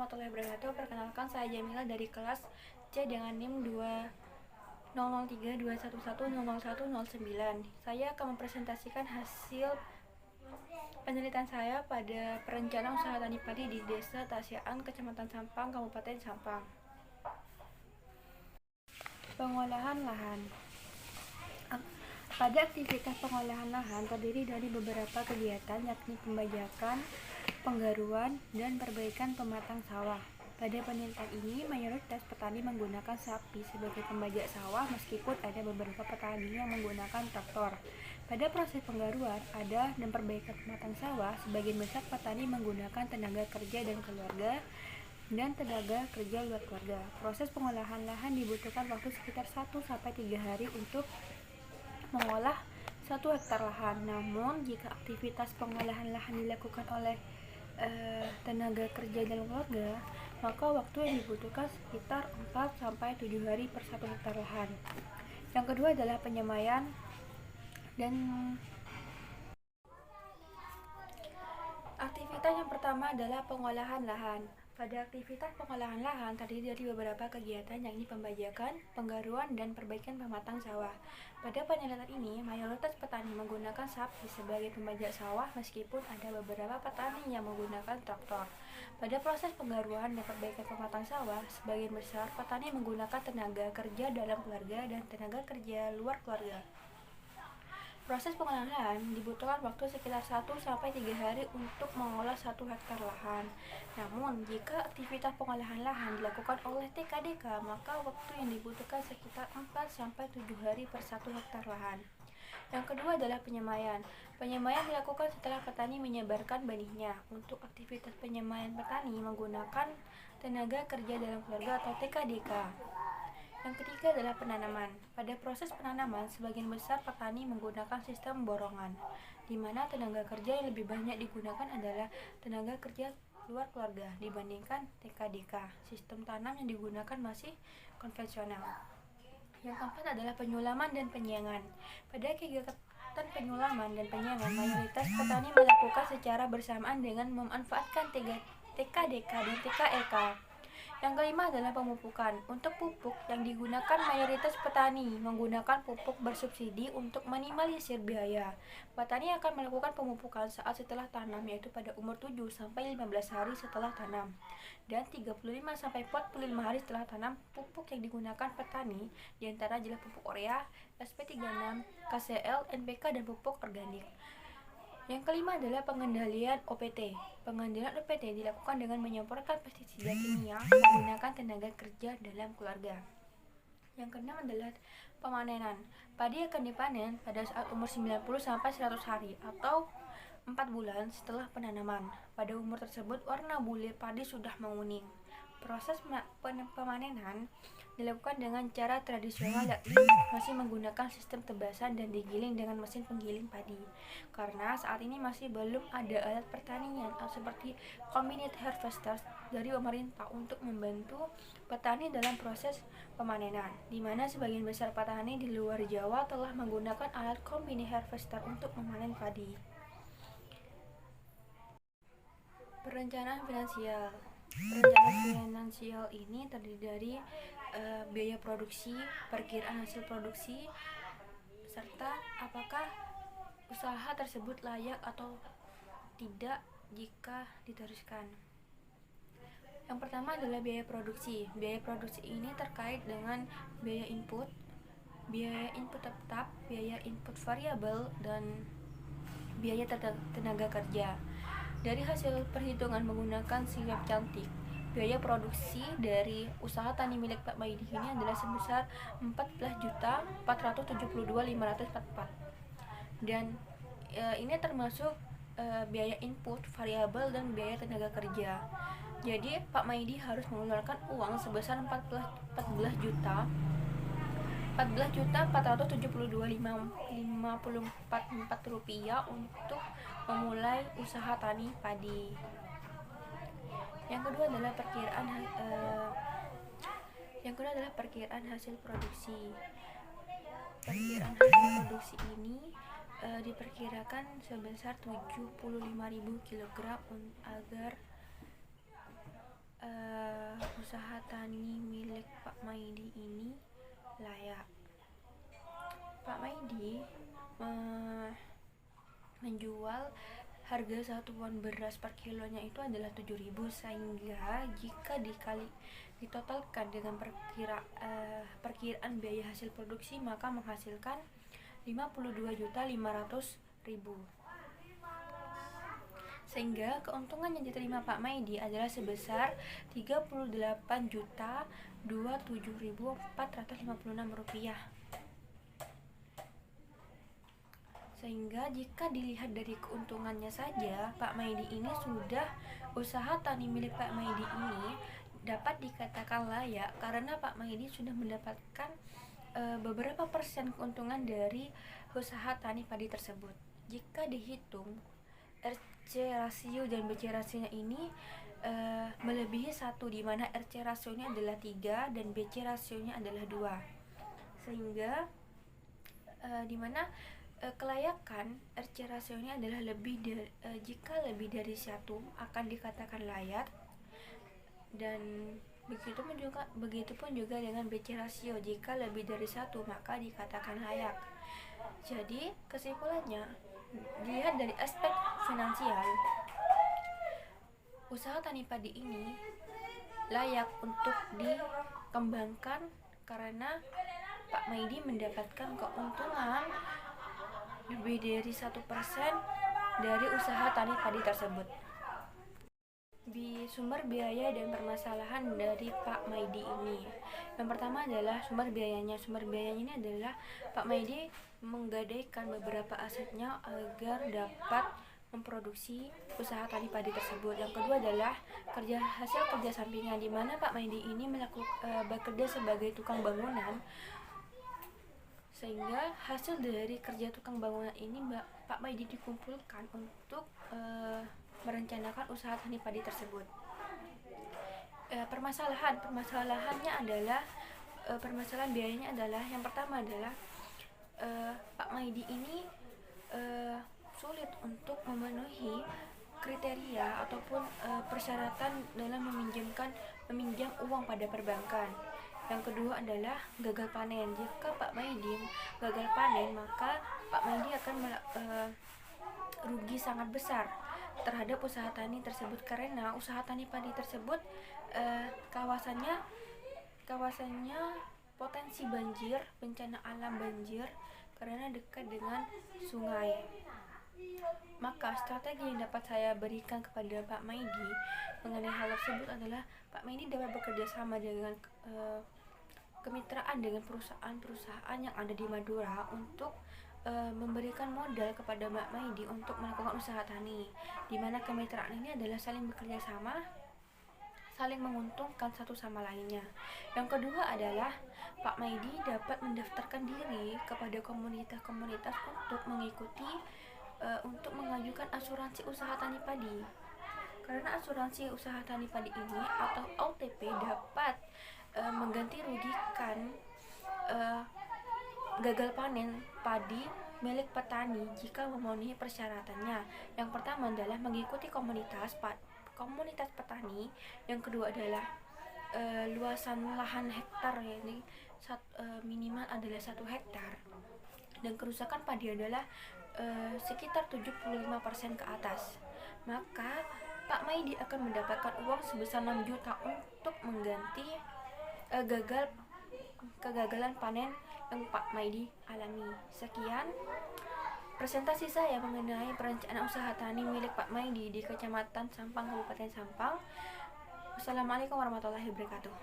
warahmatullahi wabarakatuh. Perkenalkan, saya Jamila dari kelas C dengan NIM 200321100109. Saya akan mempresentasikan hasil penelitian saya pada perencanaan usaha tani padi di Desa Tasiaan, Kecamatan Sampang, Kabupaten Sampang. Pengolahan lahan. Pada aktivitas pengolahan lahan terdiri dari beberapa kegiatan, yakni pembajakan, penggaruan, dan perbaikan pematang sawah. Pada penelitian ini, mayoritas petani menggunakan sapi sebagai pembajak sawah, meskipun ada beberapa petani yang menggunakan traktor. Pada proses penggaruan dan perbaikan pematang sawah, sebagian besar petani menggunakan tenaga kerja dan tenaga kerja luar keluarga. Proses pengolahan lahan dibutuhkan waktu sekitar 1-3 hari untuk mengolah 1 hektar lahan. Namun, jika aktivitas pengolahan lahan dilakukan oleh tenaga kerja dalam keluarga, maka waktu yang dibutuhkan sekitar 4-7 hari per 1 hektar lahan. Yang kedua adalah penyemaian dan aktivitas yang pertama adalah pengolahan lahan. Pada aktivitas pengolahan lahan terdiri dari beberapa kegiatan, yakni pembajakan, penggaruan, dan perbaikan pematang sawah. Pada penelitian ini, mayoritas petani menggunakan sapi sebagai pembajak sawah, meskipun ada beberapa petani yang menggunakan traktor. Pada proses penggaruan dan perbaikan pematang sawah, sebagian besar petani menggunakan tenaga kerja dalam keluarga dan tenaga kerja luar keluarga. Proses pengolahan lahan dibutuhkan waktu sekitar 1-3 hari untuk mengolah 1 hektar lahan. Namun, jika aktivitas pengolahan lahan dilakukan oleh TKDK, maka waktu yang dibutuhkan sekitar 4-7 hari per 1 hektar lahan. Yang kedua adalah penyemaian. Penyemaian dilakukan setelah petani menyebarkan benihnya. Untuk aktivitas penyemaian, petani menggunakan tenaga kerja dalam keluarga atau TKDK. Yang ketiga adalah penanaman. Pada proses penanaman, sebagian besar petani menggunakan sistem borongan, di mana tenaga kerja yang lebih banyak digunakan adalah tenaga kerja luar keluarga dibandingkan TKDK. Sistem tanam yang digunakan masih konvensional. Yang keempat adalah penyulaman dan penyiangan. Pada kegiatan penyulaman dan penyiangan, mayoritas petani melakukan secara bersamaan dengan memanfaatkan TKDK dan TKLK. Yang kelima adalah pemupukan. Untuk pupuk yang digunakan, mayoritas petani menggunakan pupuk bersubsidi untuk meminimalisir biaya. Petani akan melakukan pemupukan saat setelah tanam, yaitu pada umur 7-15 hari setelah tanam, dan 35-45 hari setelah tanam. Pupuk yang digunakan petani diantara adalah pupuk urea, SP36, KCL, NPK, dan pupuk organik. Yang kelima adalah pengendalian OPT. Pengendalian OPT dilakukan dengan menyemprotkan pestisida kimia menggunakan tenaga kerja dalam keluarga. Yang keenam adalah pemanenan. Padi akan dipanen pada saat umur 90-100 hari atau 4 bulan setelah penanaman. Pada umur tersebut, warna bulir padi sudah menguning. Proses pemanenan dilakukan dengan cara tradisional, yakni masih menggunakan sistem tebasan dan digiling dengan mesin penggiling padi. Karena saat ini masih belum ada alat pertanian seperti combined harvesters dari pemerintah untuk membantu petani dalam proses pemanenan, di mana sebagian besar petani di luar Jawa telah menggunakan alat combined harvester untuk memanen padi. Perencanaan finansial. Perencanaan finansial ini terdiri dari biaya produksi, perkiraan hasil produksi, serta apakah usaha tersebut layak atau tidak jika diteruskan. Yang pertama adalah biaya produksi. Biaya produksi ini terkait dengan biaya input tetap, biaya input variabel, dan biaya tenaga kerja. Dari hasil perhitungan menggunakan sirup cantik, biaya produksi dari usaha tani milik Pak Maidi ini adalah sebesar 14.472.544, dan ini termasuk biaya input variabel dan biaya tenaga kerja. Jadi Pak Maidi harus mengeluarkan uang sebesar 14.472.554 rupiah untuk memulai usaha tani padi. Yang kedua adalah perkiraan hasil produksi. Perkiraan hasil produksi ini diperkirakan sebesar 75.000 kg agar usaha tani milik Pak Maidi ini layak. Pak Maidi menjual harga satuan beras per kilonya itu adalah 7.000, sehingga jika ditotalkan dengan perkiraan biaya hasil produksi, maka menghasilkan 52.500.000. Sehingga keuntungan yang diterima Pak Maidi adalah sebesar Rp38.027.456. Sehingga jika dilihat dari keuntungannya saja, Pak Maidi ini usaha tani milik Pak Maidi ini dapat dikatakan layak karena Pak Maidi sudah mendapatkan beberapa persen keuntungan dari usaha tani padi tersebut. Jika dihitung RC rasio dan BC rasionya ini melebihi 1, di mana RC rasionya adalah 3 dan BC rasionya adalah 2. Sehingga di mana kelayakan RC rasionya adalah jika lebih dari 1 akan dikatakan layak, dan begitupun juga dengan BC rasio, jika lebih dari 1 maka dikatakan layak. Jadi kesimpulannya, dilihat dari aspek finansial, usaha tani padi ini layak untuk dikembangkan karena Pak Maidi mendapatkan keuntungan lebih dari 1% dari usaha tani padi tersebut. Di sumber biaya dan permasalahan dari Pak Maidi ini, yang pertama adalah sumber biayanya. Sumber biayanya ini adalah Pak Maidi menggadaikan beberapa asetnya agar dapat memproduksi usaha tani padi tersebut. Yang kedua adalah hasil kerja sampingan, di mana Pak Maidi ini bekerja sebagai tukang bangunan, sehingga hasil dari kerja tukang bangunan ini Pak Maidi dikumpulkan untuk merencanakan usaha tani padi tersebut. Permasalahannya adalah permasalahan biayanya adalah, yang pertama adalah Pak Maidi ini sulit untuk memenuhi kriteria ataupun persyaratan dalam meminjam uang pada perbankan. Yang kedua adalah gagal panen. Jika Pak Maidi gagal panen, maka Pak Maidi akan rugi sangat besar terhadap usaha tani tersebut, karena usaha tani padi tersebut kawasannya potensi banjir, bencana alam banjir karena dekat dengan sungai. Maka strategi yang dapat saya berikan kepada Pak Maidi mengenai hal tersebut adalah Pak Maidi dapat bekerja sama dengan kemitraan dengan perusahaan-perusahaan yang ada di Madura untuk memberikan modal kepada Pak Maidi untuk melakukan usaha tani, di mana kemitraan ini adalah saling bekerja sama, saling menguntungkan satu sama lainnya. Yang kedua adalah Pak Maidi dapat mendaftarkan diri kepada komunitas-komunitas untuk mengajukan asuransi usaha tani padi. Karena asuransi usaha tani padi ini atau OTP dapat mengganti rugikan gagal panen padi milik petani jika memenuhi persyaratannya. Yang pertama adalah mengikuti komunitas petani. Yang kedua adalah luasan lahan hektar, yakni minimal adalah 1 hektar, dan kerusakan padi adalah sekitar 75% ke atas. Maka Pak Maidi akan mendapatkan uang sebesar 6 juta untuk mengganti kegagalan panen yang Pak Maidi alami. Sekian presentasi saya mengenai perencanaan usaha tani milik Pak Maidi di Kecamatan Sampang, Kabupaten Sampang. Wassalamualaikum warahmatullahi wabarakatuh.